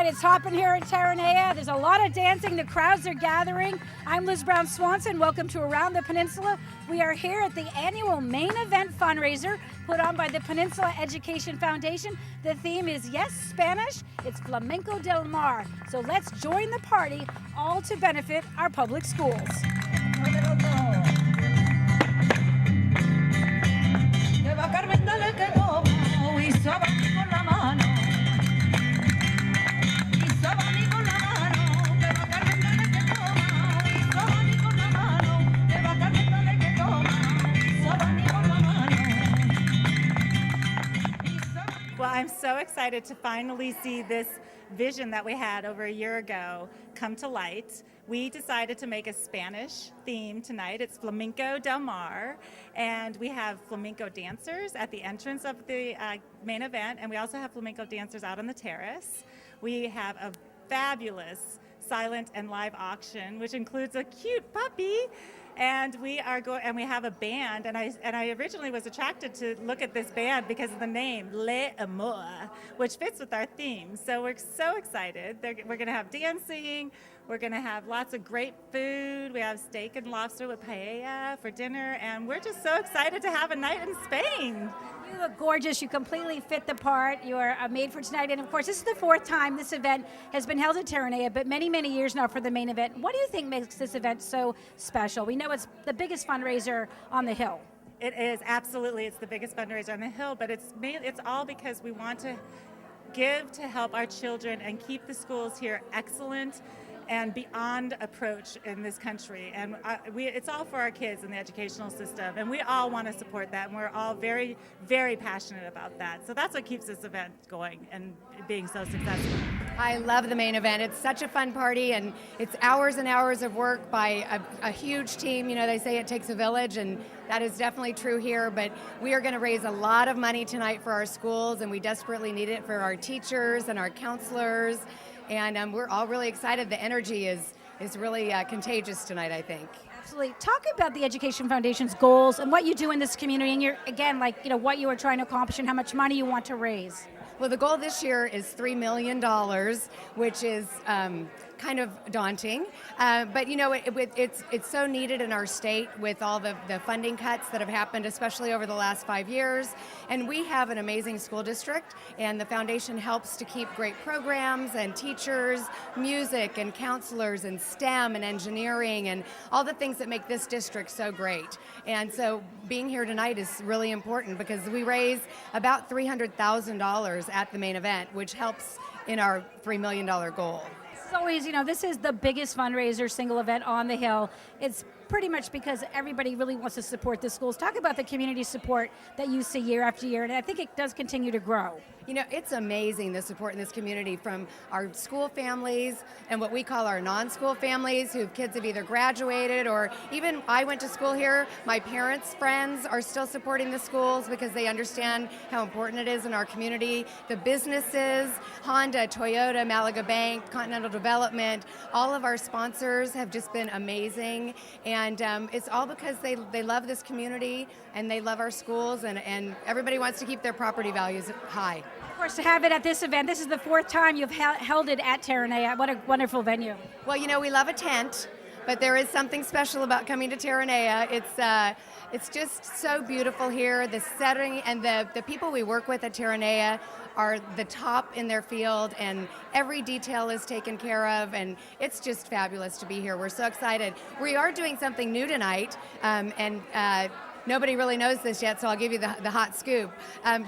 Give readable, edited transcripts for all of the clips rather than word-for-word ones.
right, it's hopping here at Terranea. There's a lot of dancing. The crowds are gathering. I'm Liz Brown Swanson. Welcome to Around the Peninsula. We are here at the annual main event fundraiser put on by the Peninsula Education Foundation. The theme is, yes, Spanish. It's Flamenco del Mar. So let's join the party, all to benefit our public schools. Well, I'm so excited to finally see this vision that we had over a year ago come to light. We decided to make a Spanish theme tonight. It's Flamenco del Mar, and we have flamenco dancers at the entrance of the main event, and we also have flamenco dancers out on the terrace. We have a fabulous silent and live auction, which includes a cute puppy. And we have a band, and I originally was attracted to look at this band because of the name, Le Amour, which fits with our theme. So we're so excited. We're going to have dancing. We're going to have lots of great food. We have steak and lobster with paella for dinner, and we're just so excited to have a night in Spain. You look gorgeous. You completely fit the part. You are made for tonight. And of course, this is the fourth time this event has been held at Terranea, but many, many years now for the main event. What do you think makes this event so special? We know it's the biggest fundraiser on the Hill. It is, absolutely. It's the biggest fundraiser on the Hill, but it's all because we want to give to help our children and keep the schools here excellent and beyond approach in this country. And it's all for our kids in the educational system, and we all want to support that, and we're all very, very passionate about that. So that's what keeps this event going and being so successful. I love the main event. It's such a fun party, and it's hours and hours of work by a huge team. You know, they say it takes a village, and that is definitely true here, but we are going to raise a lot of money tonight for our schools, and we desperately need it for our teachers and our counselors. And we're all really excited. The energy is really contagious tonight, I think. Absolutely. Talk about the Education Foundation's goals and what you do in this community, and what you are trying to accomplish and how much money you want to raise. Well, the goal this year is $3 million, which is kind of daunting, but you know, it's so needed in our state with all the funding cuts that have happened, especially over the last 5 years. And we have an amazing school district, and the foundation helps to keep great programs and teachers, music and counselors and STEM and engineering and all the things that make this district so great. And so being here tonight is really important because we raise about $300,000 at the main event, which helps in our $3 million goal. It's always, this is the biggest fundraiser single event on the Hill. It's pretty much because everybody really wants to support the schools. Talk about the community support that you see year after year, and I think it does continue to grow. You know, it's amazing, the support in this community from our school families and what we call our non-school families whose kids have either graduated or even I went to school here. My parents' friends are still supporting the schools because they understand how important it is in our community. The businesses, Honda, Toyota, Malaga Bank, Continental Development, all of our sponsors have just been amazing. And it's all because they love this community and they love our schools, and everybody wants to keep their property values high. Of course, to have it at this event, this is the fourth time you've held it at Terranea. What a wonderful venue. Well, you know, we love a tent, but there is something special about coming to Terranea. It's just so beautiful here. The setting and the people we work with at Terranea are the top in their field, and every detail is taken care of, and it's just fabulous to be here. We're so excited. We are doing something new tonight, and nobody really knows this yet, so I'll give you the hot scoop.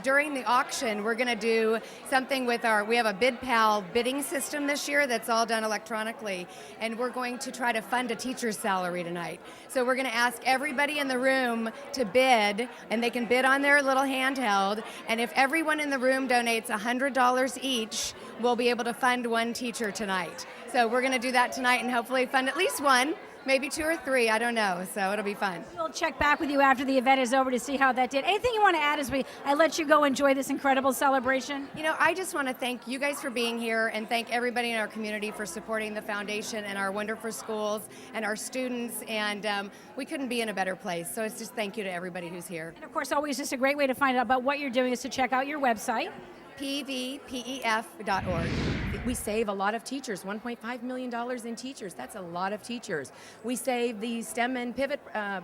During the auction, we're going to do something with we have a BidPal bidding system this year that's all done electronically, and we're going to try to fund a teacher's salary tonight. So we're going to ask everybody in the room to bid, and they can bid on their little handheld, and if everyone in the room donates $100 each, we'll be able to fund one teacher tonight. So we're going to do that tonight and hopefully fund at least one. Maybe 2 or 3, I don't know, so it'll be fun. We'll check back with you after the event is over to see how that did. Anything you want to add as I let you go enjoy this incredible celebration? You know, I just want to thank you guys for being here and thank everybody in our community for supporting the foundation and our wonderful schools and our students, and we couldn't be in a better place. So it's just thank you to everybody who's here. And of course, always just a great way to find out about what you're doing is to check out your website. pvpef.org. We save a lot of teachers, $1.5 million in teachers. That's a lot of teachers. We save the STEM and pivot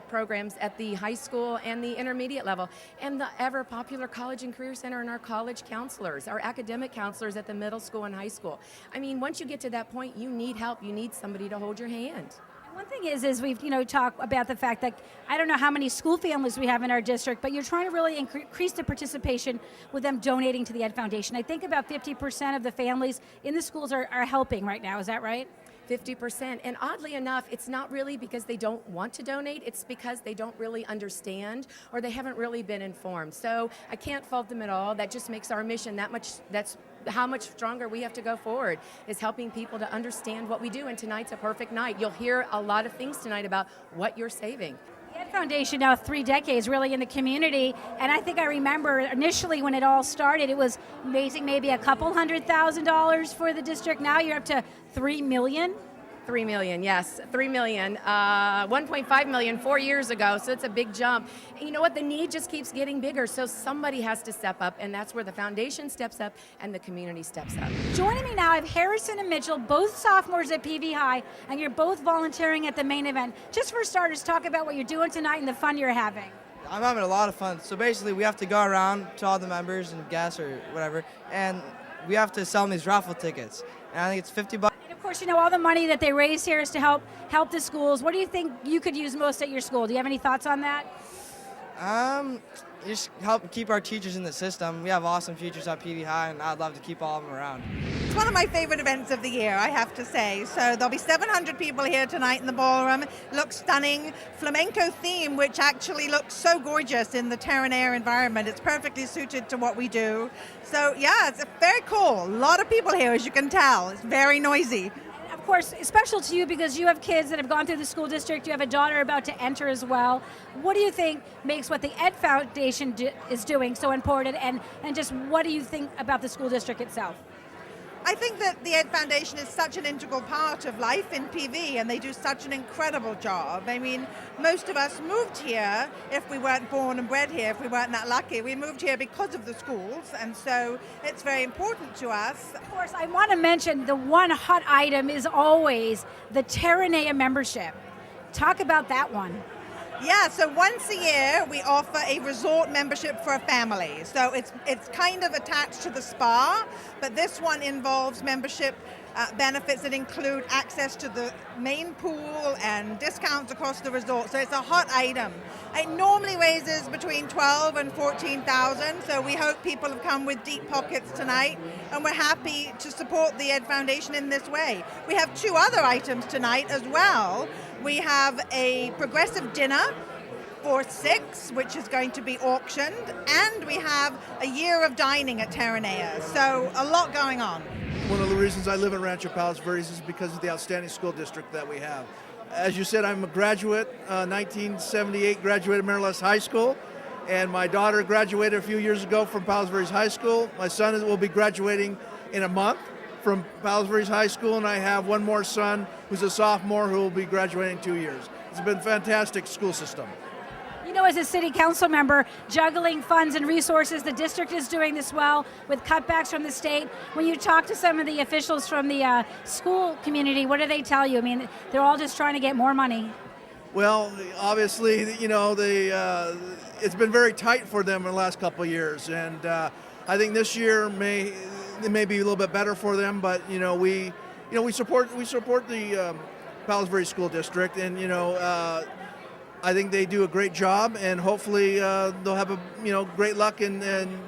programs at the high school and the intermediate level, and the ever popular College and Career Center and our college counselors, our academic counselors at the middle school and high school. I mean, once you get to that point, you need help. You need somebody to hold your hand. One thing is we've talked about the fact that I don't know how many school families we have in our district, but you're trying to really increase the participation with them donating to the Ed Foundation. I think about 50% of the families in the schools are helping right now. Is that right? 50%. And oddly enough, it's not really because they don't want to donate, it's because they don't really understand or they haven't really been informed. So I can't fault them at all. That just makes our mission that's how much stronger we have to go forward, is helping people to understand what we do. And tonight's a perfect night. You'll hear a lot of things tonight about what you're saving. The Ed Foundation now 3 decades really in the community, and I think I remember initially when it all started, it was raising maybe a couple $100,000 for the district. Now you're up to $3 million. 3 million, yes, 3 million, 1.5 million 4 years ago, so it's a big jump. And you know what, the need just keeps getting bigger, so somebody has to step up, and that's where the foundation steps up and the community steps up. Joining me now, I have Harrison and Mitchell, both sophomores at PV High, and you're both volunteering at the main event. Just for starters, talk about what you're doing tonight and the fun you're having. I'm having a lot of fun. So basically, we have to go around to all the members and guests or whatever, and we have to sell them these raffle tickets. And I think it's $50. Of course, all the money that they raise here is to help the schools. What do you think you could use most at your school? Do you have any thoughts on that? Just help keep our teachers in the system. We have awesome teachers at PV High, and I'd love to keep all of them around. It's one of my favorite events of the year, I have to say. So there'll be 700 people here tonight in the ballroom. Looks stunning. Flamenco theme, which actually looks so gorgeous in the Terranea environment. It's perfectly suited to what we do. So yeah, it's very cool. A lot of people here, as you can tell. It's very noisy. Of course, it's special to you because you have kids that have gone through the school district. You have a daughter about to enter as well. What do you think makes what the Ed Foundation is doing so important, and just what do you think about the school district itself? I think that the Ed Foundation is such an integral part of life in PV, and they do such an incredible job. I mean, most of us moved here, if we weren't born and bred here, if we weren't that lucky. We moved here because of the schools, and so it's very important to us. Of course, I want to mention the one hot item is always the Terranea membership. Talk about that one. Yeah, so once a year we offer a resort membership for a family. So it's kind of attached to the spa, but this one involves membership benefits that include access to the main pool and discounts across the resort. So it's a hot item. It normally raises between 12 and 14,000. So we hope people have come with deep pockets tonight, and we're happy to support the Ed Foundation in this way. We have 2 other items tonight as well. We have a progressive dinner for 6, which is going to be auctioned, and we have a year of dining at Terranea. So a lot going on. One of the reasons I live in Rancho Palos Verdes is because of the outstanding school district that we have. As you said, I'm a graduate, 1978 graduated Maryland High School, and my daughter graduated a few years ago from Palos Verdes High School. My son will be graduating in a month from Palos Verdes High School, and I have one more son who's a sophomore who will be graduating in 2 years. It's been a fantastic school system. As a city council member, juggling funds and resources, the district is doing this well with cutbacks from the state. When you talk to some of the officials from the school community, what do they tell you? I mean, they're all just trying to get more money. Well, obviously, it's been very tight for them in the last couple of years, and I think this year may be a little bit better for them. But we support the Palos Verdes School District, and I think they do a great job, and hopefully they'll have great luck in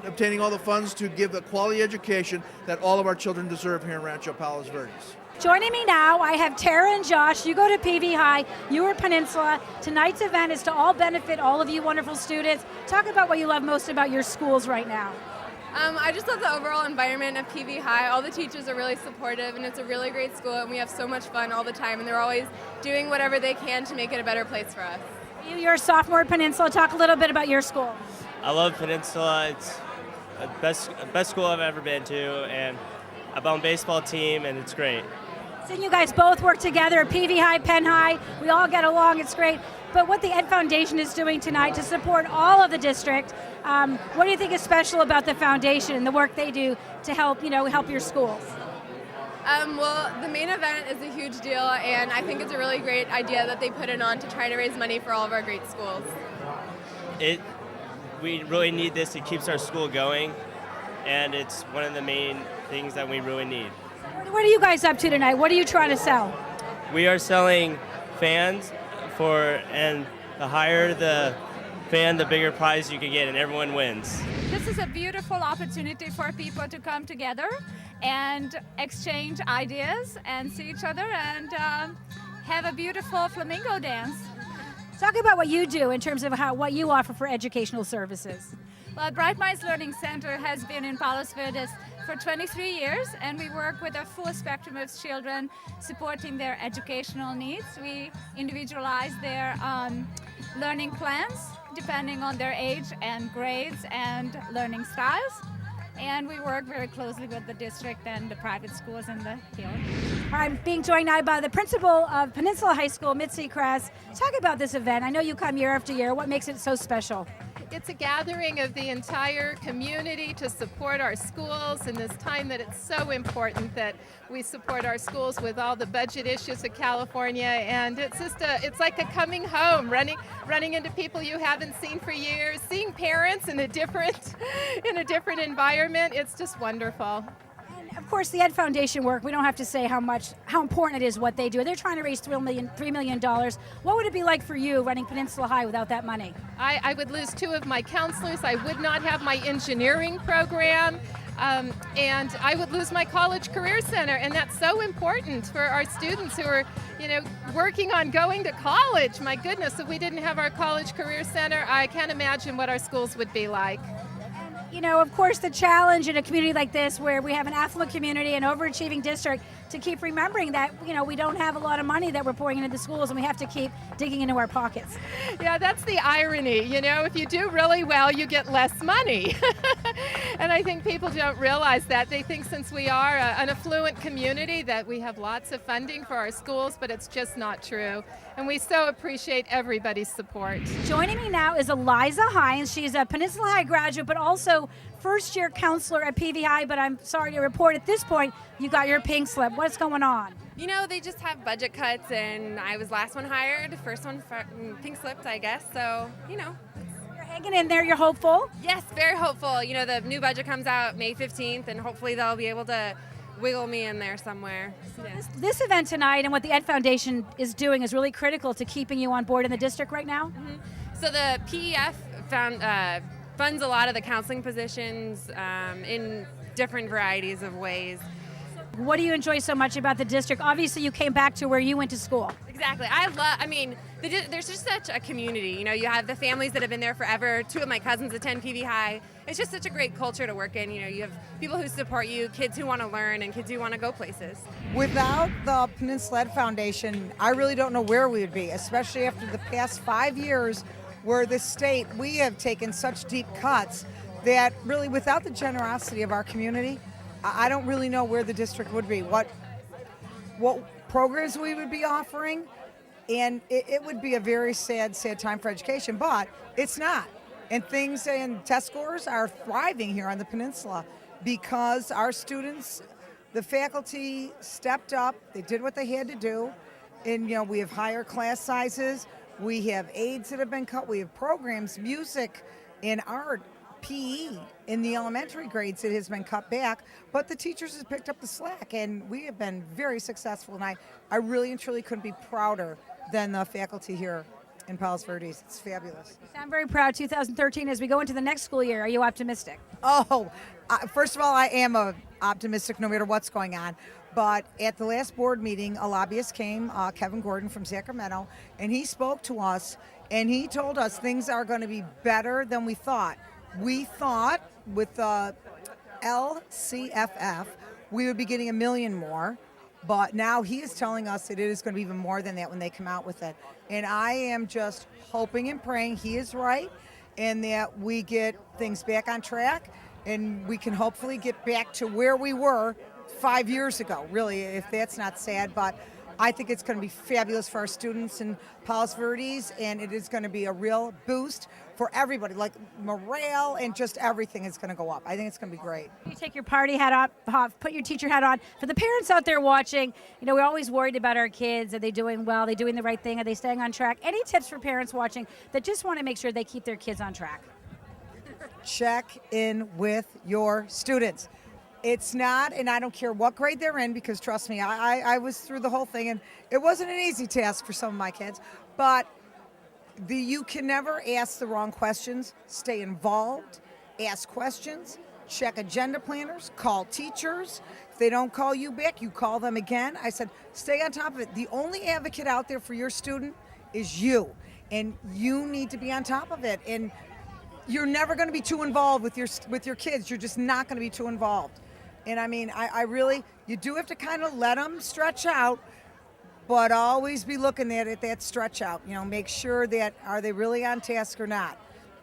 obtaining all the funds to give the quality education that all of our children deserve here in Rancho Palos Verdes. Joining me now, I have Tara and Josh. You go to PV High, you are Peninsula. Tonight's event is to all benefit all of you wonderful students. Talk about what you love most about your schools right now. I just love the overall environment of PV High. All the teachers are really supportive, and it's a really great school, and we have so much fun all the time, and they're always doing whatever they can to make it a better place for us. You're a sophomore at Peninsula. Talk a little bit about your school. I love Peninsula. It's the best school I've ever been to, and I'm on baseball team, and it's great. Seeing you guys both work together at PV High, Penn High, we all get along, it's great. But what the Ed Foundation is doing tonight to support all of the district, what do you think is special about the foundation and the work they do to help, help your schools? Well, the main event is a huge deal, and I think it's a really great idea that they put it on to try to raise money for all of our great schools. We really need this. It keeps our school going, and it's one of the main things that we really need. What are you guys up to tonight? What are you trying to sell? We are selling fans and the higher the fan, the bigger prize you can get, and everyone wins. This is a beautiful opportunity for people to come together and exchange ideas and see each other and have a beautiful flamingo dance. Talk about what you do in terms of what you offer for educational services. Well, Bright Minds Learning Center has been in Palos Verdes for 23 years, and we work with a full spectrum of children, supporting their educational needs. We individualize their learning plans depending on their age and grades and learning styles. And we work very closely with the district and the private schools in the field. I'm being joined now by the principal of Peninsula High School, Mitzi Kress. Talk about this event. I know you come year after year. What makes it so special? It's a gathering of the entire community to support our schools in this time that it's so important that we support our schools with all the budget issues of California. And it's just it's like a coming home, running into people you haven't seen for years, seeing parents in a different environment. It's just wonderful. Of course, the Ed Foundation work, we don't have to say how important it is what they do. They're trying to raise $3 million. What would it be like for you running Peninsula High without that money? I would lose 2 of my counselors. I would not have my engineering program. And I would lose my college career center. And that's so important for our students who are, working on going to college. My goodness, if we didn't have our college career center, I can't imagine what our schools would be like. Of course, the challenge in a community like this where we have an affluent community and overachieving district to keep remembering that, we don't have a lot of money that we're pouring into the schools and we have to keep digging into our pockets. Yeah, that's the irony. If you do really well, you get less money. And I think people don't realize that. They think since we are an affluent community that we have lots of funding for our schools, but it's just not true. And we so appreciate everybody's support. Joining me now is Eliza Hines. She's a Peninsula High graduate, but also first-year counselor at PV High, but I'm sorry to report at this point, you got your pink slip. What's going on? They just have budget cuts, and I was last one hired, first one pink slipped, I guess. So, You're hanging in there. You're hopeful? Yes, very hopeful. The new budget comes out May 15th, and hopefully they'll be able to wiggle me in there somewhere. Yeah. This event tonight and what the Ed Foundation is doing is really critical to keeping you on board in the district right now? Mm-hmm. So the PEF funds a lot of the counseling positions in different varieties of ways. What do you enjoy so much about the district? Obviously, you came back to where you went to school. Exactly. There's just such a community. You have the families that have been there forever. 2 of my cousins attend PV High. It's just such a great culture to work in. You have people who support you, kids who want to learn, and kids who want to go places. Without the Peninsula Ed Foundation, I really don't know where we would be, especially after the past 5 years where the state, we have taken such deep cuts that really without the generosity of our community, I don't really know where the district would be, what programs we would be offering, and it would be a very sad time for education, but it's not. And test scores are thriving here on the peninsula because our students, the faculty stepped up, they did what they had to do, and we have higher class sizes, we have aides that have been cut, we have programs, music and art, PE in the elementary grades it has been cut back, but the teachers have picked up the slack and we have been very successful, and I really and truly couldn't be prouder than the faculty here in Palos Verdes. It's fabulous. I'm very proud. 2013, as we go into the next school year, are you optimistic? First of all, I am optimistic no matter what's going on. But at the last board meeting, a lobbyist came, Kevin Gordon from Sacramento, and he spoke to us and he told us things are going to be better than we thought. We thought with LCFF we would be getting $1 million more, but now he is telling us that it is going to be even more than that when they come out with it. And I am just hoping and praying he is right and that we get things back on track and we can hopefully get back to where we were 5 years ago, really, if that's not sad. But I think it's going to be fabulous for our students in Palos Verdes, and it is going to be a real boost for everybody. Like morale and just everything is going to go up. I think it's going to be great. You take your party hat off, put your teacher hat on. For the parents out there watching, we're always worried about our kids. Are they doing well? Are they doing the right thing? Are they staying on track? Any tips for parents watching that just want to make sure they keep their kids on track? Check in with your students. It's not, and I don't care what grade they're in, because trust me, I was through the whole thing, and it wasn't an easy task for some of my kids, but you can never ask the wrong questions. Stay involved, ask questions, check agenda planners, call teachers. If they don't call you back, you call them again. I said, stay on top of it. The only advocate out there for your student is you, and you need to be on top of it. And you're never going to be too involved with your kids. You're just not going to be too involved. And I mean, I really, you do have to kind of let them stretch out, but always be looking at that stretch out. Make sure that, are they really on task or not?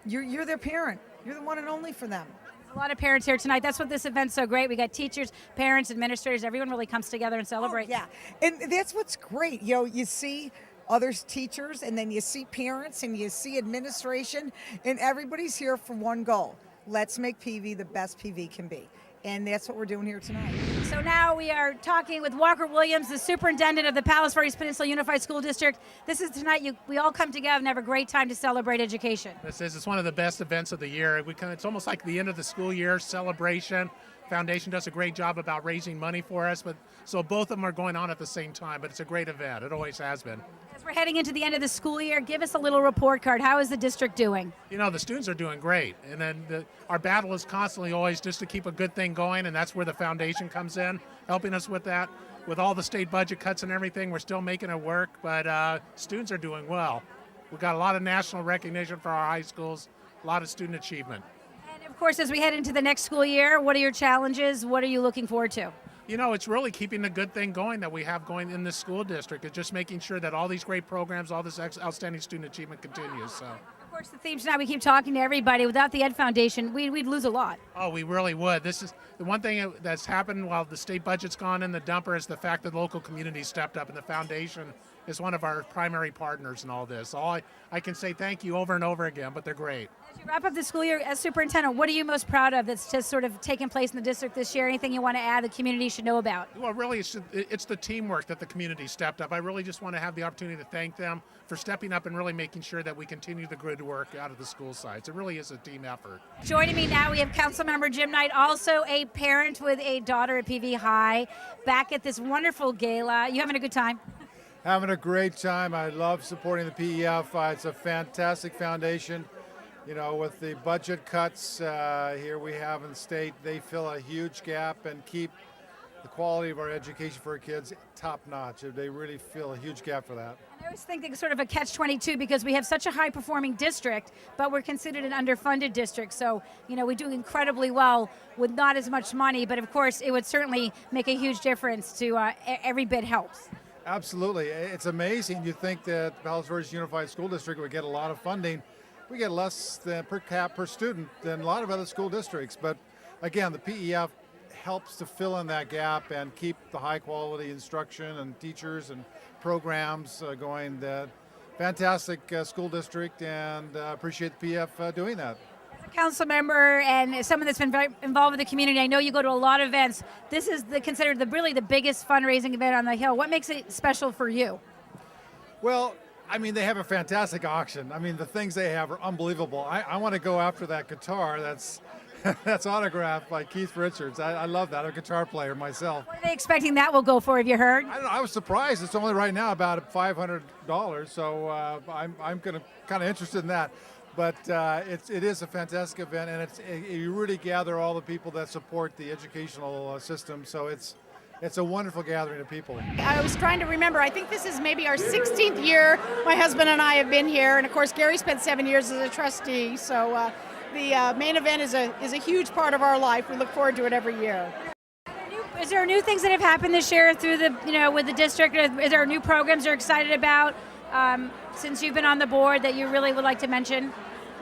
You're their parent. You're the one and only for them. A lot of parents here tonight. That's what this event's so great. We got teachers, parents, administrators. Everyone really comes together and celebrates. Oh, yeah, and that's what's great. You see other teachers, and then you see parents, and you see administration, and everybody's here for one goal. Let's make PV the best PV can be. And that's what we're doing here tonight. So now we are talking with Walker Williams, the superintendent of the Palos Verdes Peninsula Unified School District. This is tonight, we all come together and have a great time to celebrate education. It's one of the best events of the year. It's almost like the end of the school year celebration. Foundation does a great job about raising money for us, so both of them are going on at the same time, but it's a great event. It always has been. As we're heading into the end of the school year, give us a little report card. How is the district doing? The students are doing great, and then our battle is constantly always just to keep a good thing going, and that's where the foundation comes in, helping us with that. With all the state budget cuts and everything, we're still making it work, but students are doing well. We've got a lot of national recognition for our high schools, a lot of student achievement. Of course, as we head into the next school year, what are your challenges? What are you looking forward to? It's really keeping the good thing going that we have going in this school district. It's just making sure that all these great programs, all this outstanding student achievement continues. So, of course, the theme tonight, we keep talking to everybody. Without the Ed Foundation, we'd lose a lot. Oh, we really would. This is the one thing that's happened while the state budget's gone in the dumper is the fact that the local community stepped up, and the foundation is one of our primary partners in all this. I can say thank you over and over again, but they're great. As you wrap up the school year as superintendent, what are you most proud of that's just sort of taken place in the district this year? Anything you want to add the community should know about? Well, really, it's the teamwork that the community stepped up. I really just want to have the opportunity to thank them for stepping up and really making sure that we continue the good work out of the school sites. It really is a team effort. Joining me now, we have Councilmember Jim Knight, also a parent with a daughter at PV High, back at this wonderful gala. You having a good time? Having a great time. I love supporting the PEF. It's a fantastic foundation. With the budget cuts here we have in the state, they fill a huge gap and keep the quality of our education for our kids top notch. They really fill a huge gap for that. I always think it's sort of a catch-22 because we have such a high-performing district, but we're considered an underfunded district. So, we do incredibly well with not as much money, but of course it would certainly make a huge difference to every bit helps. Absolutely. It's amazing. You think that Palos Verdes Unified School District would get a lot of funding. We get less than per cap per student than a lot of other school districts. But again, the PEF helps to fill in that gap and keep the high quality instruction and teachers and programs going. Fantastic school district, and appreciate the PEF doing that. Council member and someone that's been very involved with the community, I know you go to a lot of events. This is considered the biggest fundraising event on the Hill. What makes it special for you? Well, they have a fantastic auction. The things they have are unbelievable. I want to go after that guitar that's autographed by Keith Richards. I love that. I'm a guitar player myself. What are they expecting that will go for? Have you heard? I don't know. I was surprised. It's only right now about $500, so I'm kind of interested in that. But it is a fantastic event, and you really gather all the people that support the educational system. So it's a wonderful gathering of people. I was trying to remember. I think this is maybe our 16th year. My husband and I have been here, and of course Gary spent 7 years as a trustee. So the main event is a huge part of our life. We look forward to it every year. Is there new things that have happened this year through with the district? Is there new programs you're excited about since you've been on the board that you really would like to mention?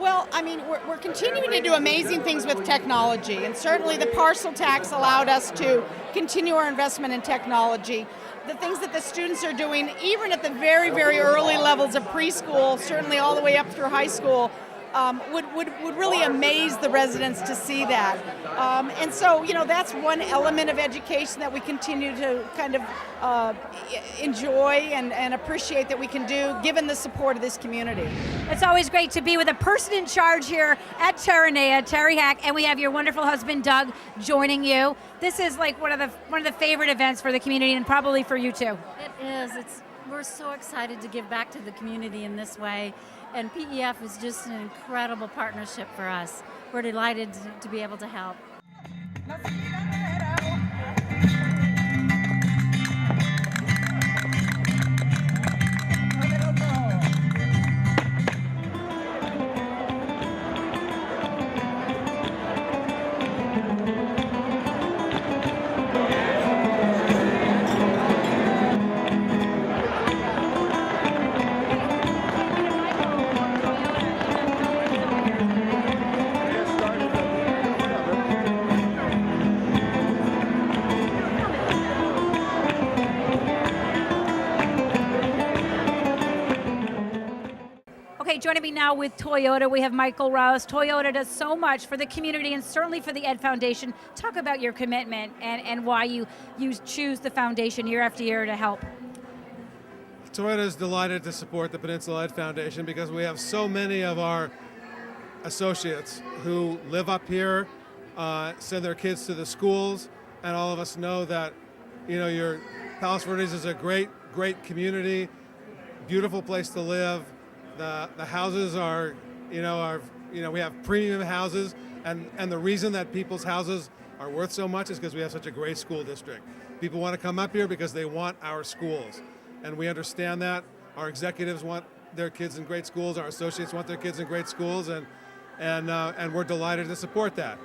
Well, I mean, we're continuing to do amazing things with technology, and certainly the parcel tax allowed us to continue our investment in technology. The things that the students are doing, even at the very, very early levels of preschool, certainly all the way up through high school, would really amaze the residents to see that. And so, that's one element of education that we continue to kind of enjoy and appreciate that we can do, given the support of this community. It's always great to be with a person in charge here at Terranea, Terry Hack, and we have your wonderful husband, Doug, joining you. This is like one of the favorite events for the community, and probably for you too. It is. We're so excited to give back to the community in this way. And PEF is just an incredible partnership for us. We're delighted to be able to help. Okay, joining me now with Toyota, we have Michael Rouse. Toyota does so much for the community and certainly for the Ed Foundation. Talk about your commitment and why you choose the foundation year after year to help. Toyota is delighted to support the Peninsula Ed Foundation because we have so many of our associates who live up here, send their kids to the schools, and all of us know that, your Palos Verdes is a great community, beautiful place to live. The houses are, we have premium houses, and the reason that people's houses are worth so much is because we have such a great school district. People want to come up here because they want our schools, and we understand that. Our executives want their kids in great schools, our associates want their kids in great schools, and we're delighted to support that.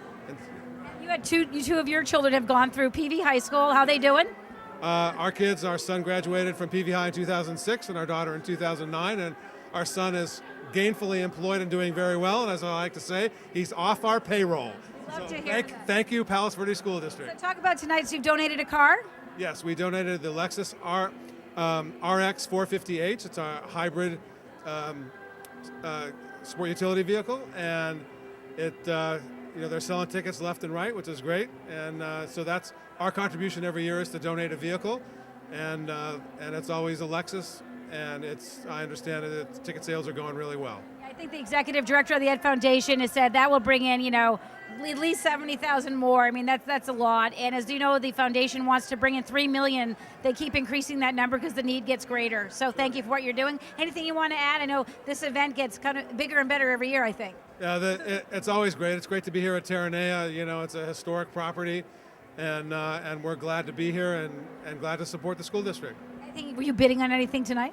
You had two of your children have gone through PV High School. How they doing? Our son graduated from PV High in 2006 and our daughter in 2009, and our son is gainfully employed and doing very well, and as I like to say, he's off our payroll. Love to hear that. Thank you, Palos Verdes School District. So talk about tonight, so you've donated a car? Yes, we donated the Lexus RX 450H. It's a hybrid sport utility vehicle, and they're selling tickets left and right, which is great, and so that's our contribution every year is to donate a vehicle, and it's always a Lexus. And I understand that the ticket sales are going really well. I think the executive director of the Ed Foundation has said that will bring in, at least 70,000 more. I mean, that's a lot. And as you know, the foundation wants to bring in 3 million. They keep increasing that number because the need gets greater. So thank you for what you're doing. Anything you want to add? I know this event gets kind of bigger and better every year, I think. Yeah, it's always great. It's great to be here at Terranea. It's a historic property, and we're glad to be here and glad to support the school district. Were you bidding on anything tonight?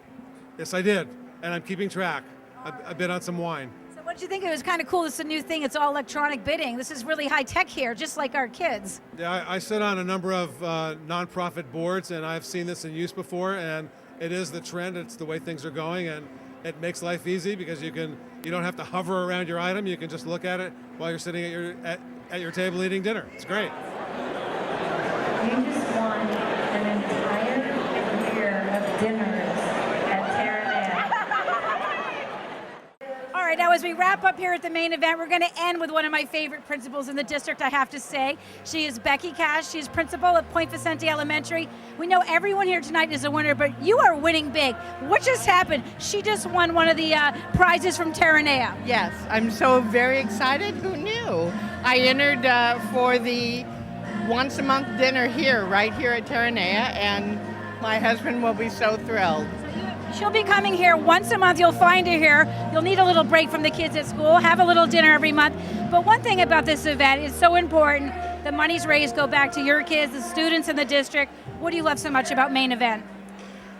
Yes, I did, and I'm keeping track. I bid on some wine. So what did you think? It was kind of cool. It's a new thing. It's all electronic bidding. This is really high tech here, just like our kids. Yeah, I sit on a number of nonprofit boards, and I've seen this in use before, and it is the trend. It's the way things are going, and it makes life easy because you don't have to hover around your item. You can just look at it while you're sitting at your table eating dinner. It's great. You just won an entire year of dinners at Terranea. All right, now as we wrap up here at the main event, we're going to end with one of my favorite principals in the district, I have to say. She is Becky Cash. She's principal at Point Vicente Elementary. We know everyone here tonight is a winner, but you are winning big. What just happened? She just won one of the prizes from Terranea. Yes, I'm so very excited. Who knew? I entered for the once a month dinner right here at Terranea, and my husband will be so thrilled. She'll be coming here once a month. You'll find her here. You'll need a little break from the kids at school, have a little dinner every month. But one thing about this event is so important. The monies raised go back to your kids, the students in the district. What do you love so much about main event?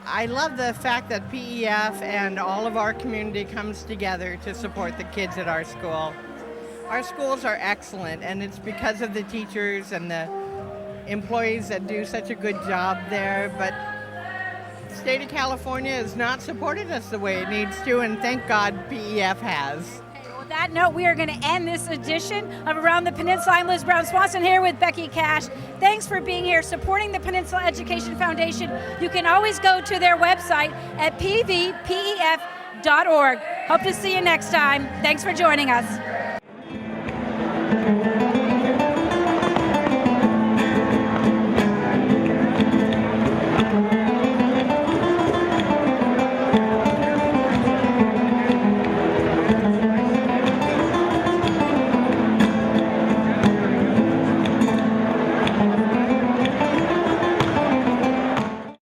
I love the fact that PEF and all of our community comes together to support the kids at our school. Our schools are excellent, and it's because of the teachers and the employees that do such a good job there. But the state of California has not supported us the way it needs to, and thank God PEF has. On that note, we are going to end this edition of Around the Peninsula. I'm Liz Brown Swanson here with Becky Cash. Thanks for being here, supporting the Peninsula Education Foundation. You can always go to their website at pvpef.org. Hope to see you next time. Thanks for joining us.